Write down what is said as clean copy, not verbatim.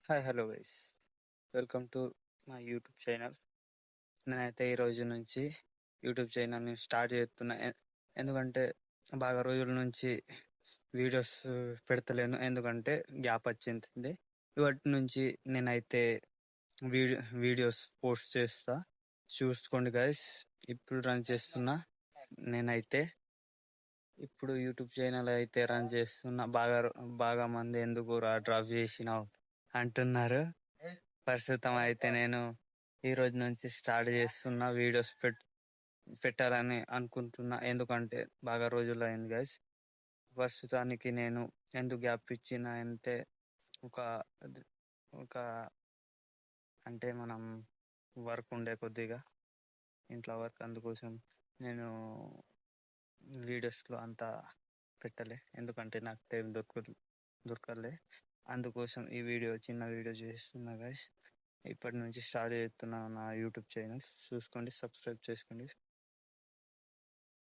Hi hello guys, welcome to my YouTube channel. నేనైతే ఈ రోజు నుంచి యూట్యూబ్ ఛానల్ని స్టార్ట్ చేస్తున్నా. ఎందుకంటే బాగా రోజుల నుంచి వీడియోస్ పెడతలేను, ఎందుకంటే గ్యాప్ వచ్చింది. ఇవాటి నుంచి నేనైతే వీడియోస్ పోస్ట్ చేస్తా, చూసుకోండి గైస్. ఇప్పుడు రన్ చేస్తున్నా. నేనైతే ఇప్పుడు యూట్యూబ్ ఛానల్ అయితే రన్ చేస్తున్నా. బాగా మంది ఎందుకు డ్రాప్ చేసినావు అంటున్నారు. ప్రస్తుతం అయితే నేను ఈ రోజు నుంచి స్టార్ట్ చేస్తున్న వీడియోస్ పెట్టాలని అనుకుంటున్నా, ఎందుకంటే బాగా రోజులు అయింది గైస్. ప్రస్తుతానికి నేను ఎందుకు గ్యాప్ ఇచ్చిన అంటే ఒక ఒక అంటే మనం వర్క్ ఉండే కొద్దిగా ఇంట్లో వర్క్, అందుకోసం నేను వీడియోస్లో అంతా పెట్టలే, ఎందుకంటే నాకు టైం దొరకలే. అందుకోసం ఈ చిన్న వీడియో చేస్తున్నా గైస్. ఇప్పటి నుంచి స్టార్ట్ చేస్తున్నా నా యూట్యూబ్ ఛానల్. చూసుకోండి, సబ్స్క్రైబ్ చేసుకోండి.